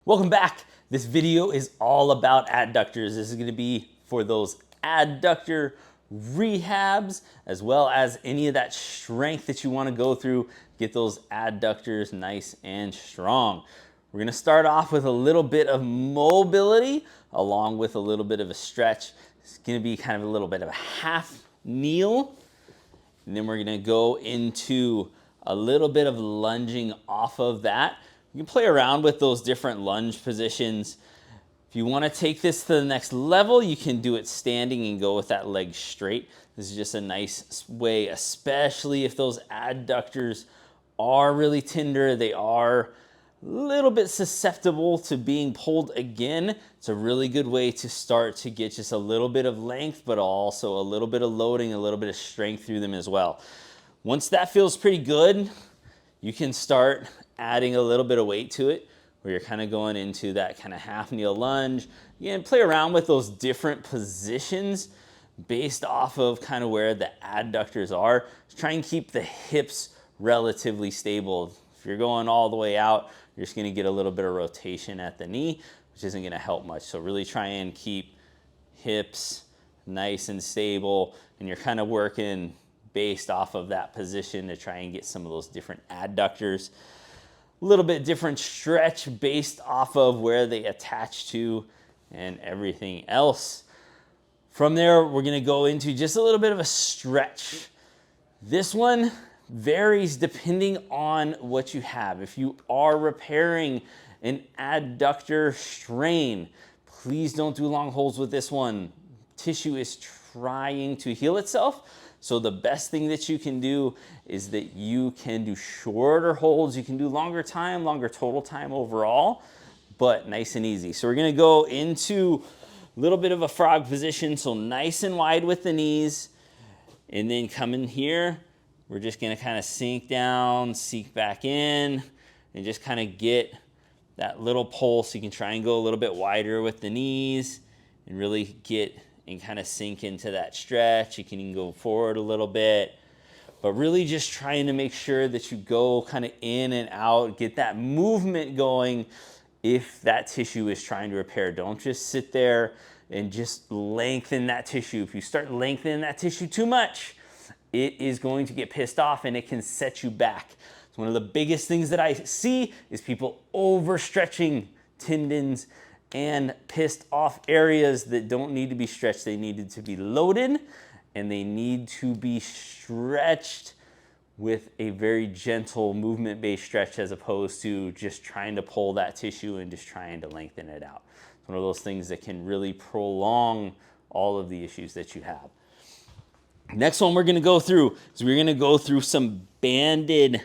Welcome back. This video is all about adductors. This is going to be for those adductor rehabs, as well as any of that strength that you want to go through. Get those adductors nice and strong. We're going to start off with a little bit of mobility along with a little bit of a stretch. It's going to be kind of a little bit of a half kneel. And then we're going to go into a little bit of lunging off of that. You can play around with those different lunge positions. If you want to take this to the next level, you can do it standing and go with that leg straight. This is just a nice way, especially if those adductors are really tender. They are a little bit susceptible to being pulled again. It's a really good way to start to get just a little bit of length, but also a little bit of loading, a little bit of strength through them as well. Once that feels pretty good, you can start adding a little bit of weight to it, where you're kind of going into that kind of half kneel lunge. You can play around with those different positions based off of kind of where the adductors are. Just try and keep the hips relatively stable. If you're going all the way out, you're just going to get a little bit of rotation at the knee, which isn't going to help much. So really try and keep hips nice and stable, and you're kind of working based off of that position to try and get some of those different adductors. A little bit different stretch based off of where they attach to and everything else. From there, we're going to go into just a little bit of a stretch. This one varies depending on what you have. If you are repairing an adductor strain, please don't do long holds with this one. Tissue is trying to heal itself. So the best thing that you can do is that you can do shorter holds. You can do longer time, longer total time overall, but nice and easy. So we're going to go into a little bit of a frog position. So nice and wide with the knees. And then come in here. We're just going to kind of sink down, sink back in, and just kind of get that little pulse. You can try and go a little bit wider with the knees and really get and kind of sink into that stretch. You can even go forward a little bit, but really just trying to make sure that you go kind of in and out, get that movement going if that tissue is trying to repair. Don't just sit there and just lengthen that tissue. If you start lengthening that tissue too much, it is going to get pissed off and it can set you back. So one of the biggest things that I see is people overstretching tendons and pissed off areas that don't need to be stretched. They needed to be loaded and they need to be stretched with a very gentle movement-based stretch, as opposed to just trying to pull that tissue and just trying to lengthen it out. It's one of those things that can really prolong all of the issues that you have. Next one we're going to go through is we're going to go through some banded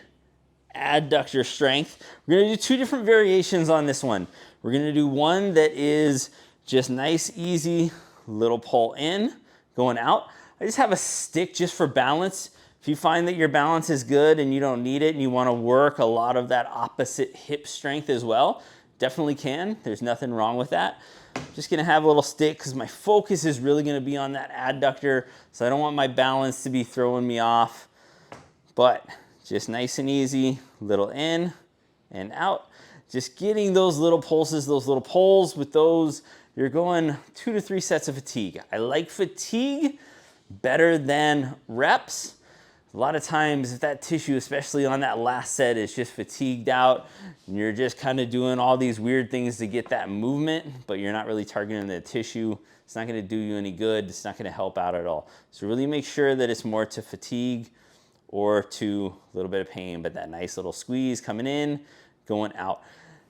adductor strength. We're going to do two different variations on this one. We're going to do one that is just nice, easy, little pull in, going out. I just have a stick just for balance. If you find that your balance is good and you don't need it and you want to work a lot of that opposite hip strength as well, definitely can. There's nothing wrong with that. I'm just going to have a little stick because my focus is really going to be on that adductor, so I don't want my balance to be throwing me off. But just nice and easy, little in and out. Just getting those little pulses, those little pulls. With those, you're going 2 to 3 sets of fatigue. I like fatigue better than reps. A lot of times, if that tissue, especially on that last set, is just fatigued out, and you're just kind of doing all these weird things to get that movement, but you're not really targeting the tissue, it's not going to do you any good. It's not going to help out at all. So really make sure that it's more to fatigue or to a little bit of pain, but that nice little squeeze coming in, going out.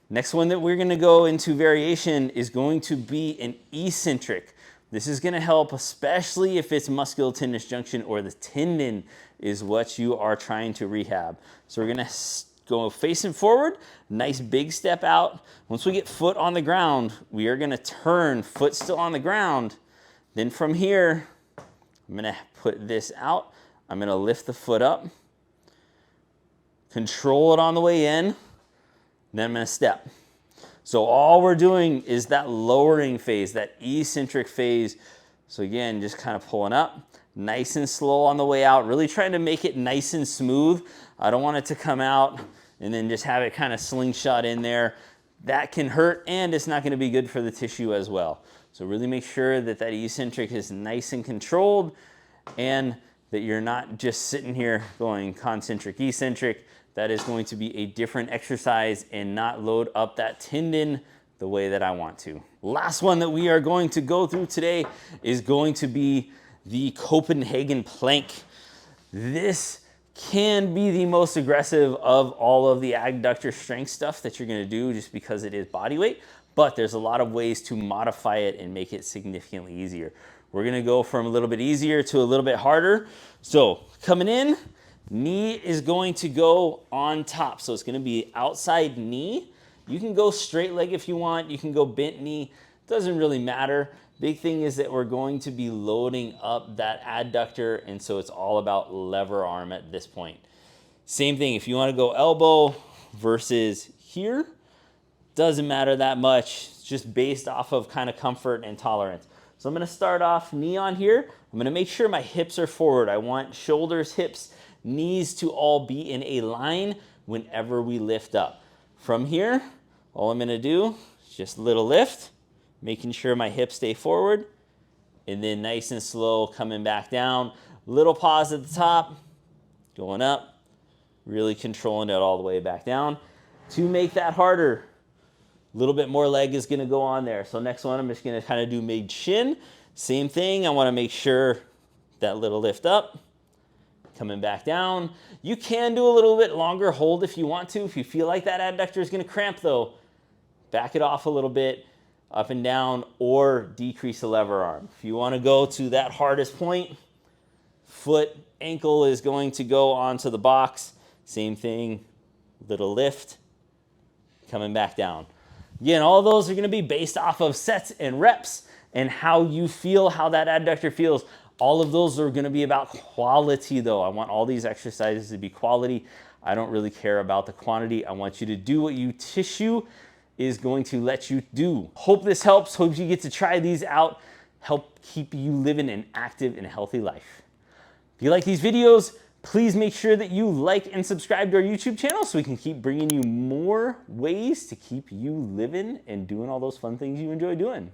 Next one that we're going to go into variation is going to be an eccentric. This is going to help, especially if it's musculotendinous junction or the tendon is what you are trying to rehab. So we're going to go facing forward, nice big step out. Once we get foot on the ground, we are going to turn, foot still on the ground. Then from here, I'm going to put this out. I'm going to lift the foot up, control it on the way in, then I'm going to step. So all we're doing is that lowering phase, that eccentric phase. So again, just kind of pulling up, nice and slow on the way out, really trying to make it nice and smooth. I don't want it to come out and then just have it kind of slingshot in there. that can hurt, and it's not gonna be good for the tissue as well. So really make sure that that eccentric is nice and controlled, and that you're not just sitting here going concentric, eccentric. That is going to be a different exercise and not load up that tendon the way that I want to. Last one that we are going to go through today is going to be the Copenhagen Plank. This can be the most aggressive of all of the adductor strength stuff that you're gonna do, just because it is body weight, but there's a lot of ways to modify it and make it significantly easier. We're gonna go from a little bit easier to a little bit harder. So coming in, knee is going to go on top. So it's gonna be outside knee. You can go straight leg if you want. You can go bent knee. Doesn't really matter. Big thing is that we're going to be loading up that adductor, and so it's all about lever arm at this point. Same thing, if you want to go elbow versus here, doesn't matter that much. It's just based off of kind of comfort and tolerance. So I'm going to start off knee on here. I'm going to make sure my hips are forward. I want shoulders, hips, knees to all be in a line whenever we lift up. From here, all I'm going to do is just a little lift, making sure my hips stay forward, and then nice and slow coming back down. Little pause at the top, going up, really controlling it all the way back down. To make that harder, a little bit more leg is gonna go on there. So next one, I'm just gonna kind of do mid shin. Same thing, I wanna make sure that little lift up, coming back down. You can do a little bit longer hold if you want to. If you feel like that adductor is gonna cramp though, back it off a little bit, up and down, or decrease the lever arm. If you want to go to that hardest point, foot, ankle is going to go onto the box. Same thing, little lift, coming back down. Again, all those are going to be based off of sets and reps and how you feel, how that adductor feels. All of those are going to be about quality though. I want all these exercises to be quality. I don't really care about the quantity. I want you to do what your tissue is going to let you do. Hope this helps. Hope you get to try these out. Help keep you living an active and healthy life. If you like these videos, please make sure that you like and subscribe to our YouTube channel so we can keep bringing you more ways to keep you living and doing all those fun things you enjoy doing.